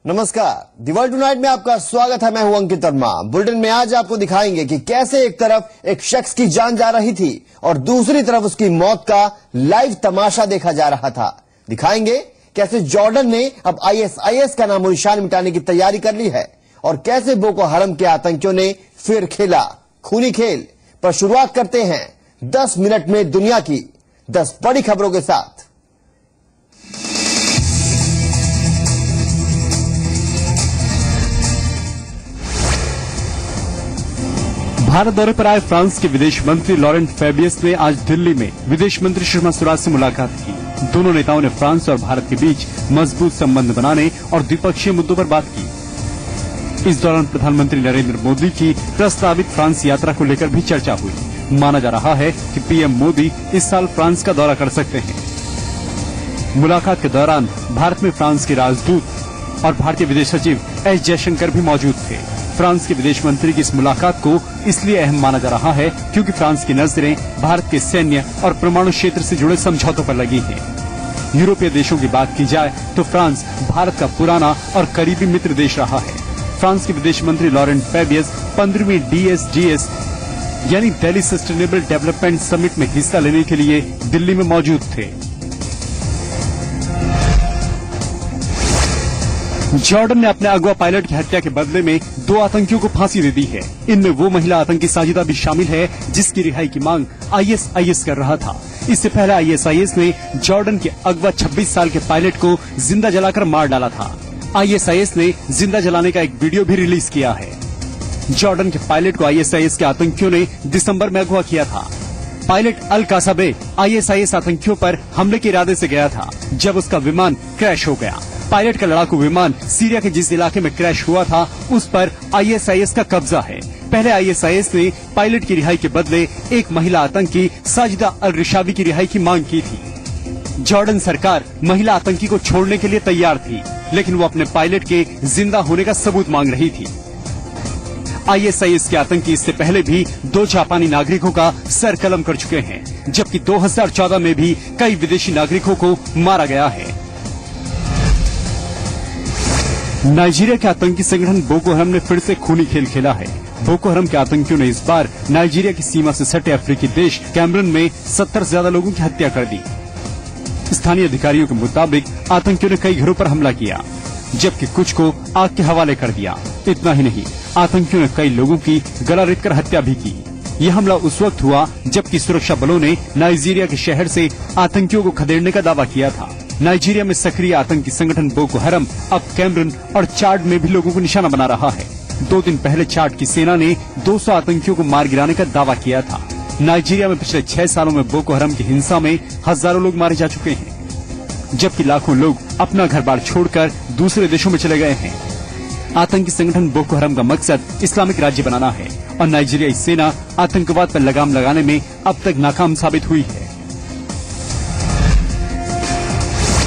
नमस्कार, दिवाली टुनाइट में आपका स्वागत है। मैं हूं अंकित वर्मा। बुलेटिन में आज आपको दिखाएंगे कि कैसे एक तरफ एक शख्स की जान जा रही थी और दूसरी तरफ उसकी मौत का लाइव तमाशा देखा जा रहा था। दिखाएंगे कैसे जॉर्डन ने अब आईएसआईएस का नामो निशान मिटाने की तैयारी कर ली है और कैसे बोको हरम के आतंकियों ने फिर खेला खूनी खेल। पर शुरुआत करते हैं 10 मिनट में दुनिया की 10 बड़ी खबरों के साथ। भारत दौरे पर आए फ्रांस के विदेश मंत्री लॉरेंट फेबियस ने आज दिल्ली में विदेश मंत्री सुषमा स्वराज से मुलाकात की। दोनों नेताओं ने फ्रांस और भारत के बीच मजबूत संबंध बनाने और द्विपक्षीय मुद्दों पर बात की। इस दौरान प्रधानमंत्री नरेंद्र मोदी की प्रस्तावित फ्रांस यात्रा को लेकर भी चर्चा हुई। माना जा रहा है कि पीएम मोदी इस साल फ्रांस का दौरा कर सकते हैं। मुलाकात के दौरान भारत में फ्रांस के राजदूत और भारतीय विदेश सचिव एस जयशंकर भी मौजूद थे। फ्रांस के विदेश मंत्री की इस मुलाकात को इसलिए अहम माना जा रहा है क्योंकि फ्रांस की नजरें भारत के सैन्य और परमाणु क्षेत्र से जुड़े समझौतों पर लगी हैं। यूरोपीय देशों की बात की जाए तो फ्रांस भारत का पुराना और करीबी मित्र देश रहा है। फ्रांस के विदेश मंत्री लॉरेंट फेबियस 15वीं DSGS यानी दिल्ली सस्टेनेबल डेवलपमेंट समिट में हिस्सा लेने के लिए दिल्ली में मौजूद थे। जॉर्डन ने अपने अगवा पायलट की हत्या के बदले में 2 आतंकियों को फांसी दे दी है। इनमें वो महिला आतंकी साजिदा भी शामिल है जिसकी रिहाई की मांग आईएसआईएस कर रहा था। इससे पहले आईएसआईएस ने जॉर्डन के अगवा 26 साल के पायलट को जिंदा जलाकर मार डाला था। आईएसआईएस ने जिंदा जलाने का एक वीडियो भी रिलीज किया है। जॉर्डन के पायलट को आईएसआईएस के आतंकियों ने दिसंबर में अगवा किया था। पायलट अल कासाबे आईएसआईएस आतंकियों पर हमले के इरादे से गया था जब उसका विमान क्रैश हो गया। पायलट का लड़ाकू विमान सीरिया के जिस इलाके में क्रैश हुआ था उस पर आईएसआईएस का कब्जा है। पहले आईएसआईएस ने पायलट की रिहाई के बदले एक महिला आतंकी साजिदा अल रिशावी की रिहाई की मांग की थी। जॉर्डन सरकार महिला आतंकी को छोड़ने के लिए तैयार थी, लेकिन वो अपने पायलट के जिंदा होने का सबूत मांग रही थी। आईएसआईएस के आतंकी इससे पहले भी 2 जापानी नागरिकों का सर कलम कर चुके हैं, जबकि 2014 में भी कई विदेशी नागरिकों को मारा गया है। नाइजीरिया के आतंकी संगठन बोको हरम ने फिर से खूनी खेल खेला है। बोको हरम के आतंकियों ने इस बार नाइजीरिया की सीमा से सटे अफ्रीकी देश कैमरून में 70 से ज्यादा लोगों की हत्या कर दी। स्थानीय अधिकारियों के मुताबिक आतंकियों ने कई घरों पर हमला किया, जबकि कुछ को आग के हवाले कर दिया। इतना ही नहीं, आतंकियों ने कई लोगों की गला रेतकर हत्या भी की। यह हमला उस वक्त हुआ जबकि सुरक्षा बलों ने नाइजीरिया के शहर से आतंकियों को खदेड़ने का दावा किया था। नाइजीरिया में सक्रिय आतंकी संगठन बोको हरम अब कैमरून और चाड में भी लोगों को निशाना बना रहा है। 2 दिन पहले चाड की सेना ने 200 आतंकियों को मार गिराने का दावा किया था। नाइजीरिया में पिछले 6 सालों में बोको हरम की हिंसा में हजारों लोग मारे जा चुके हैं, जबकि लाखों लोग अपना घर बार छोड़कर दूसरे देशों में चले गए हैं। आतंकी संगठन बोको हरम का मकसद इस्लामिक राज्य बनाना है और नाइजीरियाई सेना आतंकवाद पर लगाम लगाने में अब तक नाकाम साबित हुई है।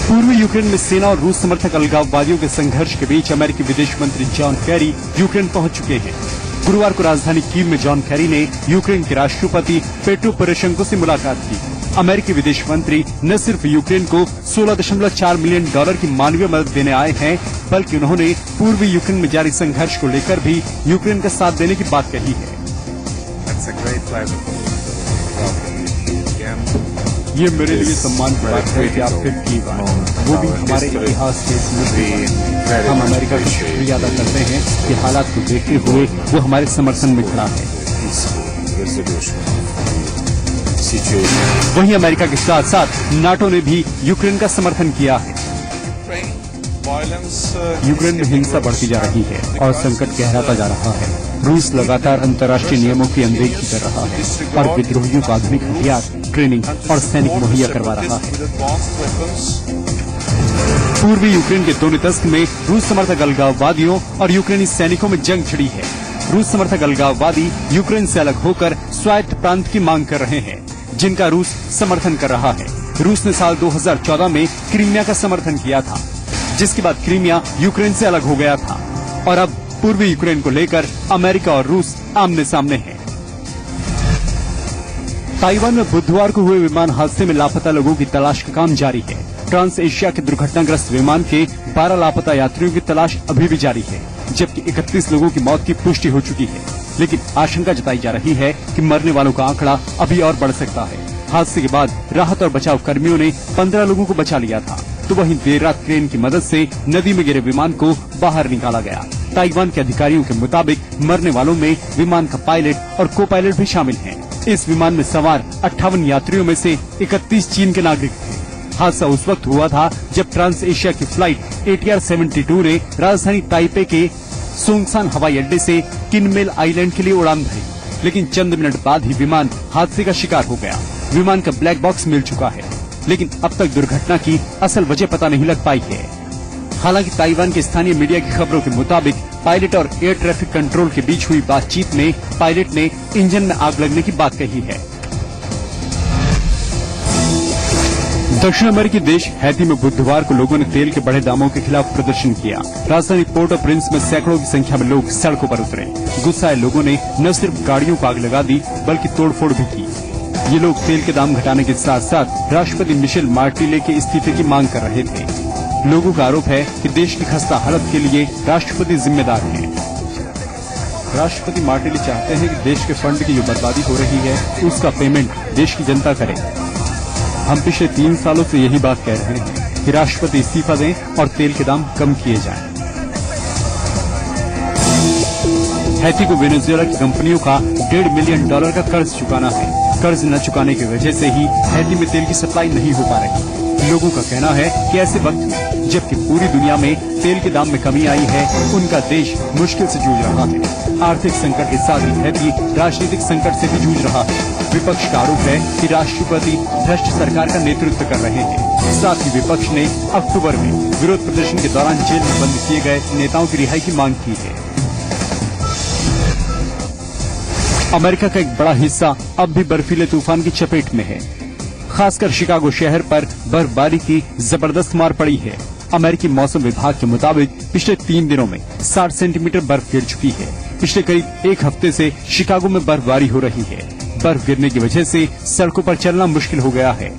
पूर्वी यूक्रेन में सेना और रूस समर्थक अलगाववादियों के संघर्ष के बीच अमेरिकी विदेश मंत्री जॉन कैरी यूक्रेन पहुंच चुके हैं। गुरुवार को राजधानी कीव में जॉन कैरी ने यूक्रेन के राष्ट्रपति पेट्रो पोरोशेंको से मुलाकात की। अमेरिकी विदेश मंत्री न सिर्फ यूक्रेन को $16.4 मिलियन की मानवीय मदद देने आए हैं, बल्कि उन्होंने पूर्वी यूक्रेन में जारी संघर्ष को लेकर भी यूक्रेन का साथ देने की बात कही है। ये मेरे लिए सम्मान की बात है कि आप फिर कीव आए, वो भी हमारे इतिहास के इसमें। हम अमेरिका का शुक्रिया अदा करते हैं कि हालात को देखते हुए वो हमारे समर्थन में खड़ा है। वहीं अमेरिका के साथ साथ नाटो ने भी यूक्रेन का समर्थन किया है। यूक्रेन में हिंसा बढ़ती जा रही है और संकट गहराता जा रहा है। रूस लगातार अंतर्राष्ट्रीय नियमों की अनदेखी कर रहा है और विद्रोहियों को आधुनिक हथियार, ट्रेनिंग और सैनिक मुहैया करवा रहा है। पूर्वी यूक्रेन के दोनेत्स्क में रूस समर्थक अलगाववादियों और यूक्रेनी सैनिकों में जंग छिड़ी है। रूस समर्थक अलगाववादी यूक्रेन से अलग होकर स्वायत्त प्रांत की मांग कर रहे हैं, जिनका रूस समर्थन कर रहा है। रूस ने साल 2014 में क्रीमिया का समर्थन किया था, जिसके बाद क्रीमिया यूक्रेन से अलग हो गया था और अब पूर्वी यूक्रेन को लेकर अमेरिका और रूस आमने सामने हैं। ताइवान में बुधवार को हुए विमान हादसे में लापता लोगों की तलाश का काम जारी है। ट्रांस एशिया के दुर्घटनाग्रस्त विमान के 12 लापता यात्रियों की तलाश अभी भी जारी है, जबकि 31 लोगों की मौत की पुष्टि हो चुकी है। लेकिन आशंका जताई जा रही है कि मरने वालों का आंकड़ा अभी और बढ़ सकता है। हादसे के बाद राहत और बचाव कर्मियों ने 15 लोगों को बचा लिया था, तो वहीं देर रात क्रेन की मदद से नदी में गिरे विमान को बाहर निकाला गया। ताइवान के अधिकारियों के मुताबिक मरने वालों में विमान का पायलट और को पायलट भी शामिल हैं। इस विमान में सवार 58 यात्रियों में से 31 चीन के नागरिक थे। हादसा उस वक्त हुआ था जब ट्रांस एशिया की फ्लाइट ATR 72 ने राजधानी ताइपे के सोंगसान हवाई अड्डे से किनमेल आइलैंड के लिए उड़ान भरी, लेकिन चंद मिनट बाद ही विमान हादसे का शिकार हो गया। विमान का ब्लैक बॉक्स मिल चुका है, लेकिन अब तक दुर्घटना की असल वजह पता नहीं लग पाई है। हालांकि ताइवान के स्थानीय मीडिया की खबरों के मुताबिक पायलट और एयर ट्रैफिक कंट्रोल के बीच हुई बातचीत में पायलट ने इंजन में आग लगने की बात कही है। दक्षिण अमेरिकी देश हैती में बुधवार को लोगों ने तेल के बढ़े दामों के खिलाफ प्रदर्शन किया। राजधानी पोर्ट ऑफ प्रिंस में सैकड़ों की संख्या में लोग सड़कों पर उतरे। गुस्साए लोगों ने न सिर्फ गाड़ियों को आग लगा दी, बल्कि तोड़फोड़ भी की। ये लोग तेल के दाम घटाने के साथ साथ राष्ट्रपति मिशेल मार्टिले के इस्तीफे की मांग कर रहे थे। लोगों का आरोप है कि देश की खस्ता हालत के लिए राष्ट्रपति जिम्मेदार हैं। राष्ट्रपति मार्टिले चाहते हैं कि देश के फंड की जो बर्बादी हो रही है, उसका पेमेंट देश की जनता करे। हम पिछले 3 सालों से यही बात कह रहे हैं कि राष्ट्रपति इस्तीफा दें और तेल के दाम कम किए जाएं। हैती को वेनेजुएला की कंपनियों का $1.5 मिलियन का कर्ज चुकाना है। कर्ज न चुकाने की वजह से ही हैती में तेल की सप्लाई नहीं हो पा रही। लोगों का कहना है कि ऐसे वक्त में जबकि पूरी दुनिया में तेल के दाम में कमी आई है, उनका देश मुश्किल से जूझ रहा है। आर्थिक संकट के साथ ही हैती राजनीतिक संकट से भी जूझ रहा है। विपक्ष का आरोप है कि राष्ट्रपति भ्रष्ट सरकार का नेतृत्व कर रहे हैं। साथ ही विपक्ष ने अक्टूबर में विरोध प्रदर्शन के दौरान जेल में बंद किए गए नेताओं की रिहाई की मांग की है। अमेरिका का एक बड़ा हिस्सा अब भी बर्फीले तूफान की चपेट में है। खासकर शिकागो शहर पर बर्फबारी की जबरदस्त मार पड़ी है। अमेरिकी मौसम विभाग के मुताबिक पिछले 3 दिनों में 60 सेंटीमीटर बर्फ गिर चुकी है। पिछले करीब 1 हफ्ते से शिकागो में बर्फबारी हो रही है। बर्फ गिरने की वजह से सड़कों पर चलना मुश्किल हो गया है।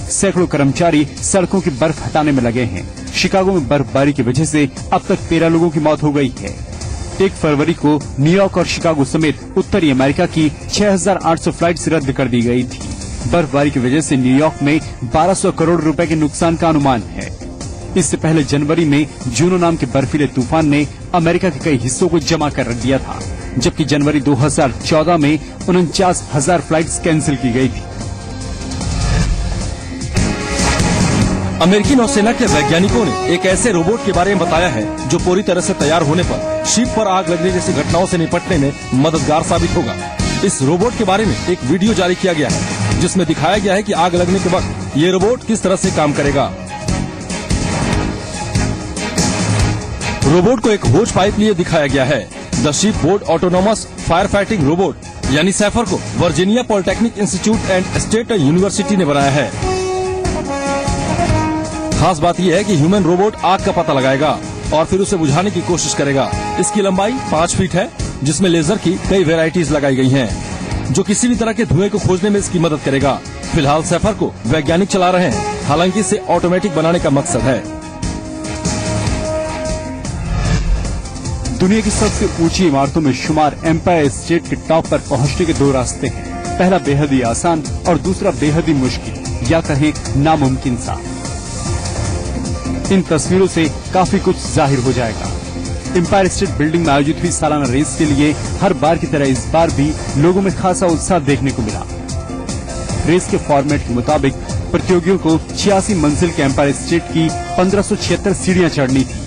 सैकड़ों कर्मचारी सड़कों की बर्फ हटाने में लगे हैं। शिकागो में बर्फबारी की वजह से अब तक 13 लोगों की मौत हो गई है। 1 फरवरी को न्यूयॉर्क और शिकागो समेत उत्तरी अमेरिका की 6,800 फ्लाइट्स रद्द कर दी गई थी। बर्फबारी की वजह से न्यूयॉर्क में 1200 करोड़ रुपए के नुकसान का अनुमान है। इससे पहले जनवरी में जूनो नाम के बर्फीले तूफान ने अमेरिका के कई हिस्सों को जमा कर रख दिया था, जबकि जनवरी 2014 में 49,000 फ्लाइट्स कैंसिल की गई थी। अमेरिकी नौसेना के वैज्ञानिकों ने एक ऐसे रोबोट के बारे में बताया है जो पूरी तरह से तैयार होने पर शिप पर आग लगने जैसी घटनाओं से निपटने में मददगार साबित होगा। इस रोबोट के बारे में एक वीडियो जारी किया गया है, जिसमें दिखाया गया है कि आग लगने के वक्त ये रोबोट किस तरह से काम करेगा। रोबोट को एक होज पाइप लिए दिखाया गया है। The ship board autonomous fire fighting robot यानी सैफर को Virginia polytechnic institute and state university ने बनाया है। खास बात यह है कि ह्यूमन रोबोट आग का पता लगाएगा और फिर उसे बुझाने की कोशिश करेगा। इसकी लंबाई 5 फीट है, जिसमें लेजर की कई वेराइटीज लगाई गई हैं, जो किसी भी तरह के धुएं को खोजने में इसकी मदद करेगा। फिलहाल सैफर को वैज्ञानिक चला रहे हैं, हालांकि इसे ऑटोमेटिक बनाने का मकसद है। दुनिया की सबसे ऊंची इमारतों में शुमार एम्पायर स्टेट के टॉप पर पहुंचने के 2 रास्ते हैं। पहला बेहद ही आसान और दूसरा बेहद ही मुश्किल या कहें नामुमकिन सा। इन तस्वीरों से काफी कुछ जाहिर हो जाएगा। एम्पायर स्टेट बिल्डिंग में आयोजित हुई सालाना रेस के लिए हर बार की तरह इस बार भी लोगों में खासा उत्साह देखने को मिला। रेस के फॉर्मेट के मुताबिक प्रतियोगियों को 86 मंजिल के एम्पायर स्टेट की 1576 सीढ़ियां चढ़नी थी।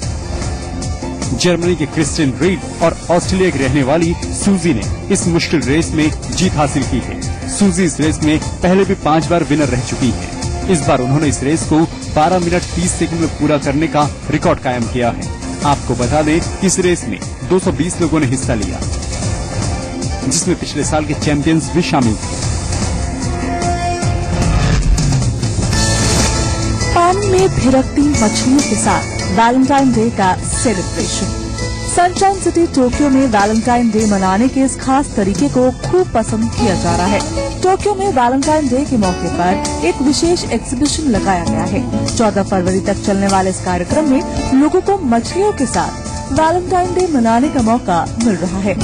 जर्मनी के क्रिस्टियन रीड और ऑस्ट्रेलिया की रहने वाली सूजी ने इस मुश्किल रेस में जीत हासिल की है। सूजी इस रेस में पहले भी 5 बार विनर रह चुकी है। इस बार उन्होंने इस रेस को 12 मिनट 30 सेकंड में पूरा करने का रिकॉर्ड कायम किया है। आपको बता दें कि इस रेस में 220 लोगों ने हिस्सा लिया, जिसमें पिछले साल के चैंपियंस भी शामिल थे। पानी में भिरकती मछलियों के साथ वैलेंटाइन डे का सेलिब्रेशन। सनशाइन सिटी टोक्यो में वैलेंटाइन डे मनाने के इस खास तरीके को खूब पसंद किया जा रहा है। टोक्यो में वैलेंटाइन डे के मौके पर एक विशेष एग्जीबिशन लगाया गया है। 14 फरवरी तक चलने वाले इस कार्यक्रम में लोगों को मछलियों के साथ वैलेंटाइन डे मनाने का मौका मिल रहा है।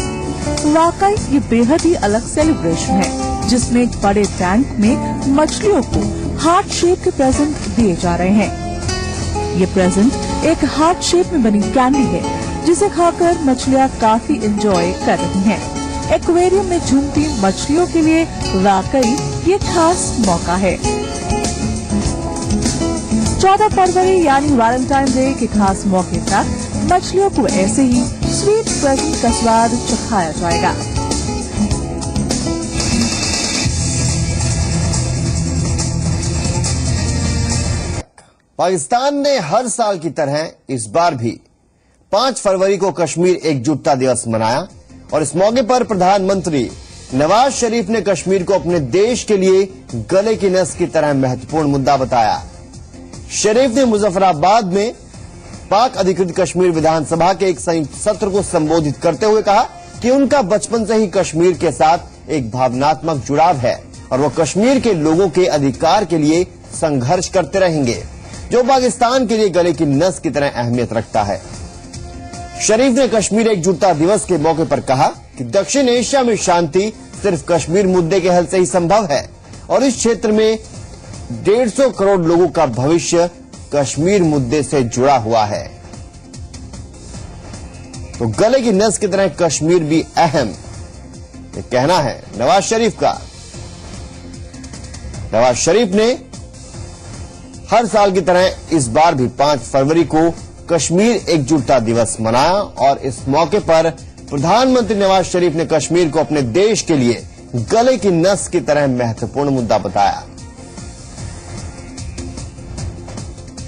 वाकई ये बेहद ही अलग सेलिब्रेशन है, जिसमें एक बड़े टैंक में मछलियों को हार्ट शेप के प्रेजेंट दिए जा रहे हैं। ये प्रेजेंट एक हार्ट शेप में बनी कैंडी है, जिसे खाकर मछलियां काफी एंजॉय कर रही हैं। एक्वेरियम में झूमती मछलियों के लिए वाकई ये खास मौका है। 14 फरवरी यानी वैलेंटाइन डे के खास मौके पर मछलियों को ऐसे ही स्वीट प्रेजेंट का स्वाद चखाया जाएगा। पाकिस्तान ने हर साल की तरह इस बार भी 5 फरवरी को कश्मीर एकजुटता दिवस मनाया और इस मौके पर प्रधानमंत्री नवाज शरीफ ने कश्मीर को अपने देश के लिए गले की नस की तरह महत्वपूर्ण मुद्दा बताया। शरीफ ने मुजफ्फराबाद में पाक अधिकृत कश्मीर विधानसभा के एक संयुक्त सत्र को संबोधित करते हुए कहा कि उनका बचपन से ही कश्मीर के साथ एक भावनात्मक जुड़ाव है और वो कश्मीर के लोगों के अधिकार के लिए संघर्ष करते रहेंगे, जो पाकिस्तान के लिए गले की नस की तरह अहमियत रखता है। शरीफ ने कश्मीर एकजुटता दिवस के मौके पर कहा कि दक्षिण एशिया में शांति सिर्फ कश्मीर मुद्दे के हल से ही संभव है और इस क्षेत्र में 150 करोड़ लोगों का भविष्य कश्मीर मुद्दे से जुड़ा हुआ है। तो गले की नस की तरह कश्मीर भी अहम, ये कहना है नवाज शरीफ का। नवाज शरीफ ने हर साल की तरह इस बार भी 5 फरवरी को कश्मीर एकजुटता दिवस मनाया और इस मौके पर प्रधानमंत्री नवाज शरीफ ने कश्मीर को अपने देश के लिए गले की नस की तरह महत्वपूर्ण मुद्दा बताया।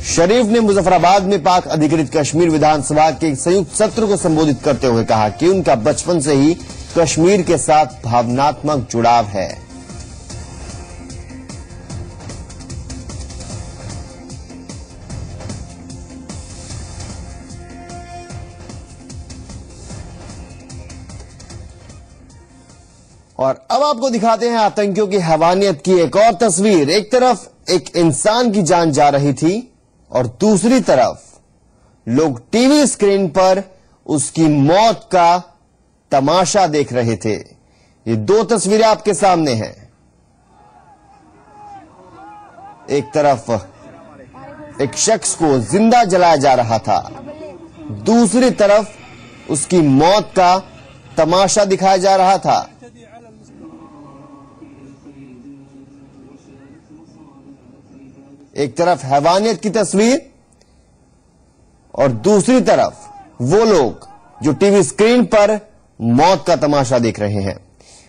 शरीफ ने मुजफ्फराबाद में पाक अधिकृत कश्मीर विधानसभा के एक संयुक्त सत्र को संबोधित करते हुए कहा कि उनका बचपन से ही कश्मीर के साथ भावनात्मक जुड़ाव है। और अब आपको दिखाते हैं आतंकियों की हैवानियत की एक और तस्वीर। एक तरफ एक इंसान की जान जा रही थी और दूसरी तरफ लोग टीवी स्क्रीन पर उसकी मौत का तमाशा देख रहे थे। ये 2 तस्वीरें आपके सामने हैं। एक तरफ एक शख्स को जिंदा जलाया जा रहा था, दूसरी तरफ उसकी मौत का तमाशा दिखाया जा रहा था। एक तरफ हैवानियत की तस्वीर और दूसरी तरफ वो लोग जो टीवी स्क्रीन पर मौत का तमाशा देख रहे हैं।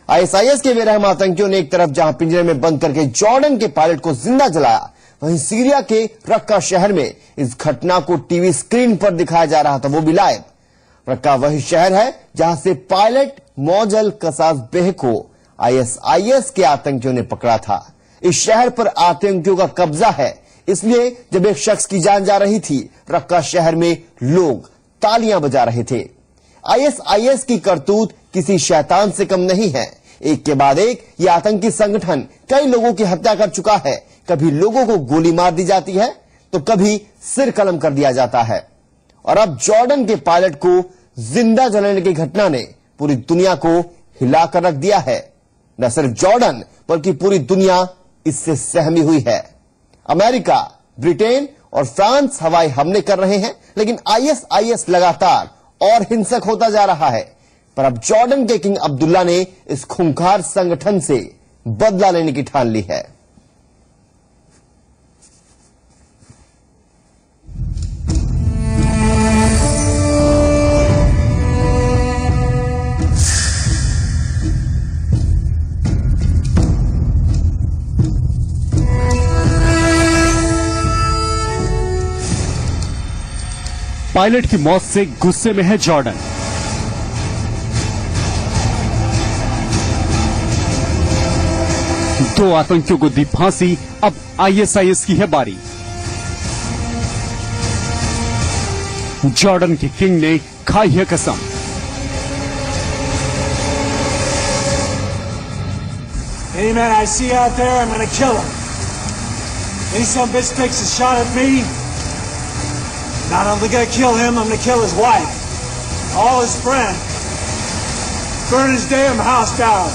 आईएसआईएस के बेरहम आतंकियों ने एक तरफ जहां पिंजरे में बंद करके जॉर्डन के पायलट को जिंदा जलाया, वहीं सीरिया के रक्का शहर में इस घटना को टीवी स्क्रीन पर दिखाया जा रहा था, वो भी लाइव। रक्का वही शहर है जहां से पायलट मौजल कसासबेह को आईएसआईएस के आतंकियों ने पकड़ा था। इस शहर पर आतंकियों का कब्जा है, इसलिए जब एक शख्स की जान जा रही थी, रक्का शहर में लोग तालियां बजा रहे थे। आईएसआईएस की करतूत किसी शैतान से कम नहीं है। एक के बाद एक ये आतंकी संगठन कई लोगों की हत्या कर चुका है। कभी लोगों को गोली मार दी जाती है तो कभी सिर कलम कर दिया जाता है। और अब जॉर्डन के पायलट को जिंदा जलाने की घटना ने पूरी दुनिया को हिलाकर रख दिया है। न सिर्फ जॉर्डन बल्कि पूरी दुनिया इससे सहमी हुई है। अमेरिका, ब्रिटेन और फ्रांस हवाई हमले कर रहे हैं, लेकिन आईएसआईएस लगातार और हिंसक होता जा रहा है। पर अब जॉर्डन के किंग अब्दुल्ला ने इस खूंखार संगठन से बदला लेने की ठान ली है। पायलट की मौत से गुस्से में है जॉर्डन। दो आतंकियों को दी फांसी, अब आईएसआईएस की है बारी। जॉर्डन के किंग ने खाई है कसम। Any man I see out there, I'm gonna kill him. Any son bitch takes a shot at me, not only gonna kill him, I'm gonna kill his wife, all his friends, burn his damn house down.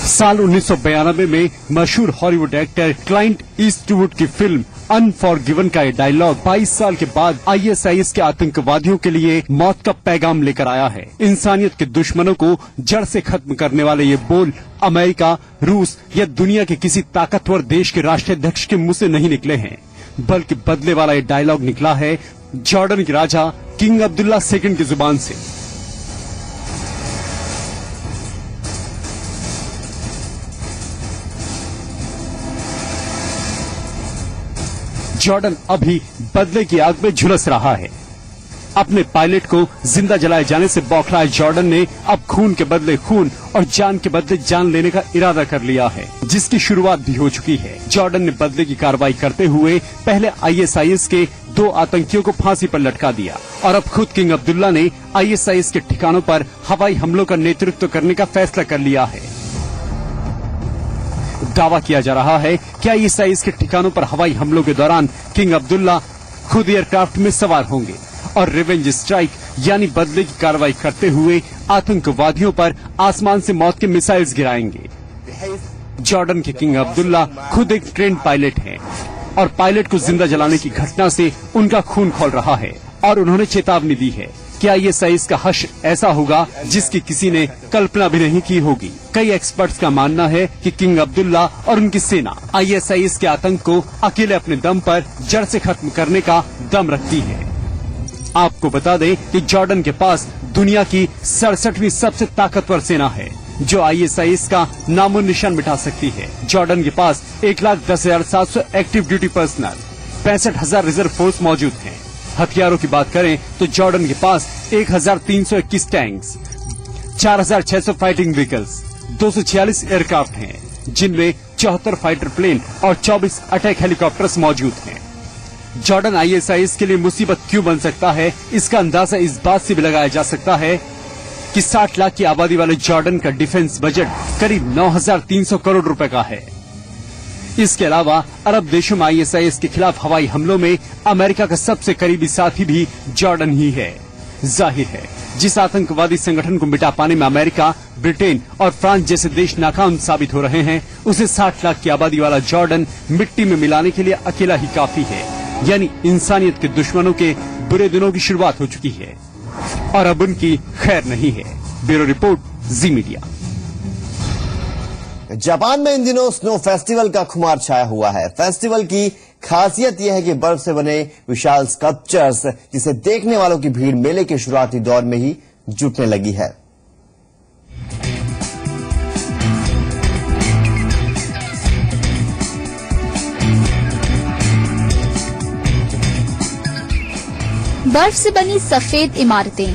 साल 1992 में मशहूर Hollywood actor client Eastwood की film अनफॉरगिवन का ये dialogue 22 साल के बाद ISIS के आतंकवादियों के लिए मौत का पैगाम लेकर आया है। इंसानियत के दुश्मनों को जड़ से खत्म करने वाले ये बोल अमेरिका, रूस या दुनिया के किसी ताकतवर देश के राष्ट्राध्यक्ष के मुंह से नहीं निकले हैं, बल्कि बदले वाला ये डायलॉग निकला है जॉर्डन के राजा किंग अब्दुल्ला II की जुबान से। जॉर्डन अभी बदले की आग में झुलस रहा है। अपने पायलट को जिंदा जलाए जाने से बौखलाए जॉर्डन ने अब खून के बदले खून और जान के बदले जान लेने का इरादा कर लिया है, जिसकी शुरुआत भी हो चुकी है। जॉर्डन ने बदले की कार्रवाई करते हुए पहले ISIS के 2 आतंकियों को फांसी पर लटका दिया और अब खुद किंग अब्दुल्ला ने ISIS के ठिकानों पर हवाई हमलों का नेतृत्व करने का फैसला कर लिया है। दावा किया जा रहा है कि ISIS के ठिकानों पर हवाई हमलों के दौरान किंग अब्दुल्ला खुद एयरक्राफ्ट में सवार होंगे और रिवेंज स्ट्राइक यानी बदले की कार्रवाई करते हुए आतंकवादियों पर आसमान से मौत के मिसाइल्स गिराएंगे। जॉर्डन के किंग अब्दुल्ला खुद एक ट्रेंड पायलट हैं और पायलट को जिंदा जलाने की घटना से उनका खून खौल रहा है और उन्होंने चेतावनी दी है कि ISIS का हश्र ऐसा होगा जिसकी किसी ने कल्पना भी नहीं की होगी। कई एक्सपर्ट्स का मानना है कि किंग अब्दुल्ला और उनकी सेना ISIS के आतंक को अकेले अपने दम पर जड़ से खत्म करने का दम रखती है। आपको बता दें कि जॉर्डन के पास दुनिया की 67वीं सबसे ताकतवर सेना है जो ISIS का नामो निशान मिटा सकती है। जॉर्डन के पास 1,10,700 active duty personal, 65,000 reserve force मौजूद हैं। हथियारों की बात करें तो जॉर्डन के पास 1,321 टैंक्स, 4,600 फाइटिंग व्हीकल्स, 246 एयरक्राफ्ट हैं, जिनमें 74 फाइटर प्लेन और 24 अटैक हेलीकॉप्टर्स मौजूद हैं। जॉर्डन ISIS के लिए मुसीबत क्यों बन सकता है, इसका अंदाजा इस बात से भी लगाया जा सकता है कि 60 लाख की आबादी वाले जॉर्डन का डिफेंस बजट करीब 9,300 करोड़ रुपए का है। इसके अलावा अरब देशों में ISIS के खिलाफ हवाई हमलों में अमेरिका का सबसे करीबी साथी भी जॉर्डन ही है। जाहिर है जिस आतंकवादी संगठन को मिटा पाने में अमेरिका, ब्रिटेन और फ्रांस जैसे देश नाकाम साबित हो रहे हैं, उसे 60 लाख की आबादी वाला जॉर्डन मिट्टी में मिलाने के लिए अकेला ही काफी है। यानी इंसानियत के दुश्मनों के बुरे दिनों की शुरुआत हो चुकी है और अब उनकी खैर नहीं है। ब्यूरो रिपोर्ट, जी मीडिया। जापान में इन दिनों स्नो फेस्टिवल का खुमार छाया हुआ है। फेस्टिवल की खासियत यह है कि बर्फ से बने विशाल स्कल्पचर्स, जिसे देखने वालों की भीड़ मेले के शुरुआती दौर में ही जुटने लगी है। बर्फ से बनी सफेद इमारतें,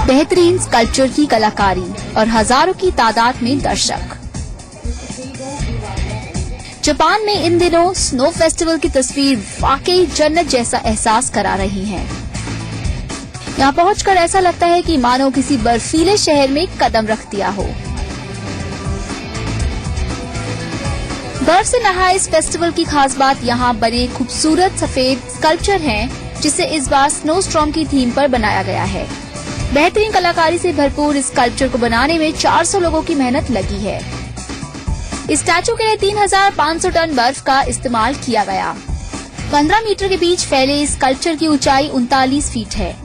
बेहतरीन स्कल्पचर की कलाकारी और हजारों की तादाद में दर्शक। जापान में इन दिनों स्नो फेस्टिवल की तस्वीर वाकई जन्नत जैसा एहसास करा रही है। यहाँ पहुंचकर ऐसा लगता है कि मानो किसी बर्फीले शहर में कदम रख दिया हो। बर्फ से नहाए इस फेस्टिवल की खास बात यहाँ बने खूबसूरत सफेद स्कल्पचर हैं, जिसे इस बार स्नो स्टॉर्म की थीम पर बनाया गया है। बेहतरीन कलाकारी से भरपूर इस स्कल्पचर को बनाने में 400 लोगों की मेहनत लगी है। इस स्टैचू के लिए 3,500 टन बर्फ का इस्तेमाल किया गया। 15 मीटर के बीच फैले इस स्कल्पचर की ऊंचाई 39 फीट है।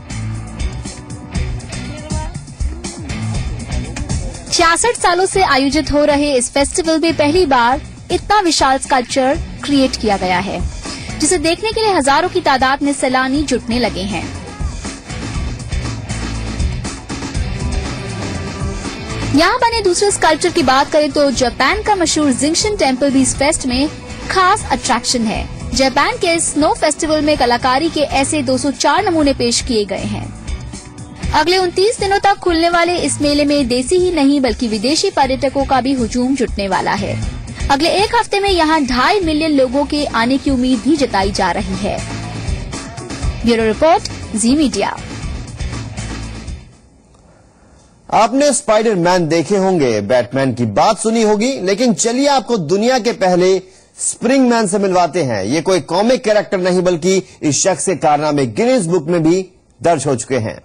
66 सालों से आयोजित हो रहे इस फेस्टिवल में पहली बार इतना विशाल स्कल्पचर क्रिएट किया गया है, जिसे देखने के लिए हजारों की तादाद में सैलानी जुटने लगे हैं। यहाँ बने दूसरे स्कल्पचर की बात करें तो जापान का मशहूर जिंगशन टेम्पल भी इस फेस्ट में खास अट्रैक्शन है। जापान के स्नो फेस्टिवल में कलाकारी के ऐसे 204 नमूने पेश किए गए हैं। अगले 29 दिनों तक खुलने वाले इस मेले में देसी ही नहीं बल्कि विदेशी पर्यटकों का भी हुजूम जुटने वाला है। अगले एक हफ्ते में यहाँ 2.5 मिलियन लोगों के आने की उम्मीद भी जताई जा रही है। ब्यूरो रिपोर्ट, जी मीडिया। आपने स्पाइडरमैन देखे होंगे, बैटमैन की बात सुनी होगी, लेकिन चलिए आपको दुनिया के पहले स्प्रिंगमैन से मिलवाते हैं। ये कोई कॉमिक कैरेक्टर नहीं बल्कि इस शख्स के कारनामे गिनीज बुक में भी दर्ज हो चुके हैं।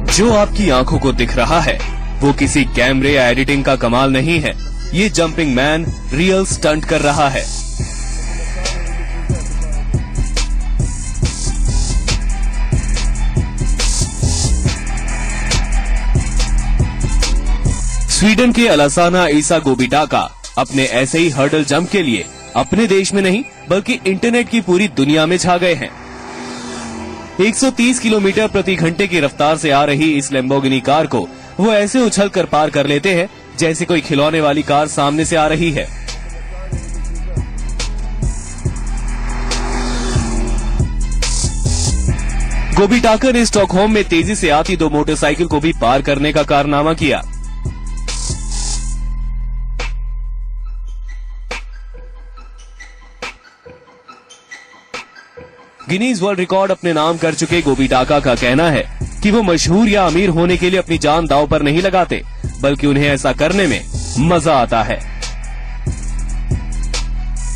जो आपकी आंखों को दिख रहा है वो किसी कैमरे या एडिटिंग का कमाल नहीं है। ये जंपिंग मैन रियल स्टंट कर रहा है। स्वीडन के अलासाना ईसा गोबिटाका अपने ऐसे ही हर्डल जंप के लिए अपने देश में नहीं बल्कि इंटरनेट की पूरी दुनिया में छा गए हैं। 130 किलोमीटर प्रति घंटे की रफ्तार से आ रही इस लैम्बोर्गिनी कार को वो ऐसे उछल कर पार कर लेते हैं जैसे कोई खिलौने वाली कार सामने से आ रही है। गोबिटाका ने स्टॉकहोम में तेजी से आती 2 मोटरसाइकिल को भी पार करने का कारनामा किया। गिनीज वर्ल्ड रिकॉर्ड अपने नाम कर चुके गोबिटाका का कहना है कि वो मशहूर या अमीर होने के लिए अपनी जान दांव पर नहीं लगाते, बल्कि उन्हें ऐसा करने में मजा आता है।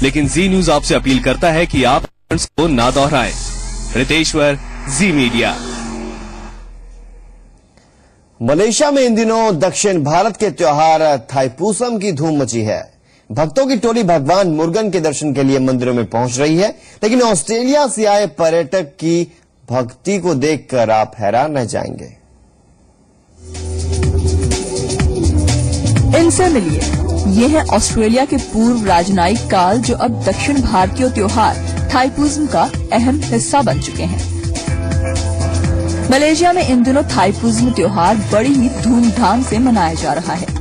लेकिन जी न्यूज आपसे अपील करता है कि आप को ना दोहराएं। रितेश्वर, जी मीडिया। मलेशिया में इन दिनों दक्षिण भारत के त्योहार थाईपुसम की धूम मची है। भक्तों की टोली भगवान मुर्गन के दर्शन के लिए मंदिरों में पहुंच रही है, लेकिन ऑस्ट्रेलिया से आए पर्यटक की भक्ति को देखकर आप हैरान रह जाएंगे। इनसे मिलिए, ये है ऑस्ट्रेलिया के पूर्व राजनयिक काल जो अब दक्षिण भारतीय त्योहार थाईपुसम का अहम हिस्सा बन चुके हैं। मलेशिया में इन दिनों थाईपुसम त्योहार बड़ी ही धूमधाम से मनाया जा रहा है।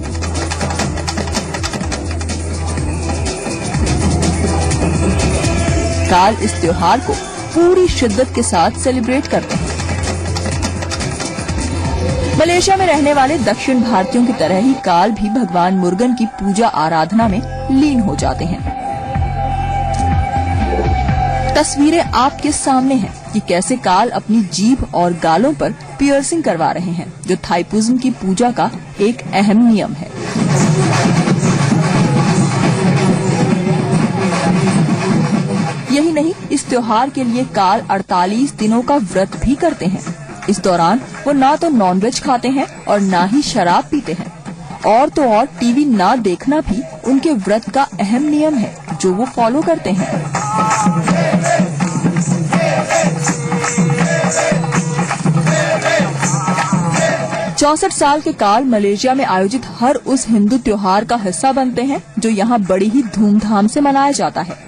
काल इस त्योहार को पूरी शिद्दत के साथ सेलिब्रेट करते हैं। मलेशिया में रहने वाले दक्षिण भारतीयों की तरह ही काल भी भगवान मुर्गन की पूजा आराधना में लीन हो जाते हैं। तस्वीरें आपके सामने हैं कि कैसे काल अपनी जीभ और गालों पर पियर्सिंग करवा रहे हैं, जो थाईपुसम की पूजा का एक अहम नियम है। यही नहीं, इस त्योहार के लिए काल 48 दिनों का व्रत भी करते हैं। इस दौरान वो ना तो नॉनवेज खाते हैं और ना ही शराब पीते हैं। और तो और टीवी ना देखना भी उनके व्रत का अहम नियम है जो वो फॉलो करते हैं। 64 साल के काल मलेशिया में आयोजित हर उस हिंदू त्योहार का हिस्सा बनते हैं जो यहाँ बड़ी ही धूमधाम से मनाया जाता है।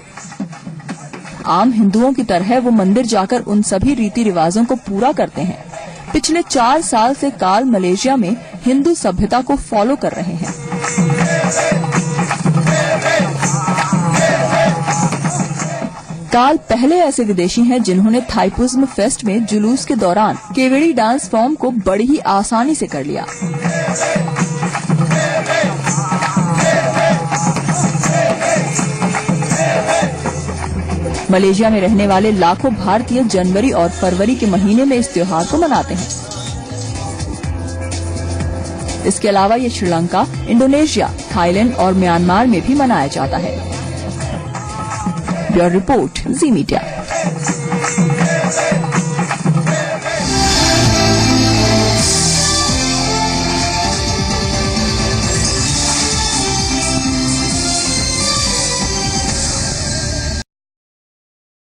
आम हिंदुओं की तरह वो मंदिर जाकर उन सभी रीति रिवाजों को पूरा करते हैं। पिछले 4 साल से काल मलेशिया में हिंदू सभ्यता को फॉलो कर रहे हैं। काल पहले ऐसे विदेशी हैं जिन्होंने थाईपुसम फेस्ट में जुलूस के दौरान केवड़ी डांस फॉर्म को बड़ी ही आसानी से कर लिया। मलेशिया में रहने वाले लाखों भारतीय जनवरी और फरवरी के महीने में इस त्योहार को मनाते हैं। इसके अलावा ये श्रीलंका, इंडोनेशिया, थाईलैंड और म्यांमार में भी मनाया जाता है। ब्यूरो रिपोर्ट, जी मीडिया।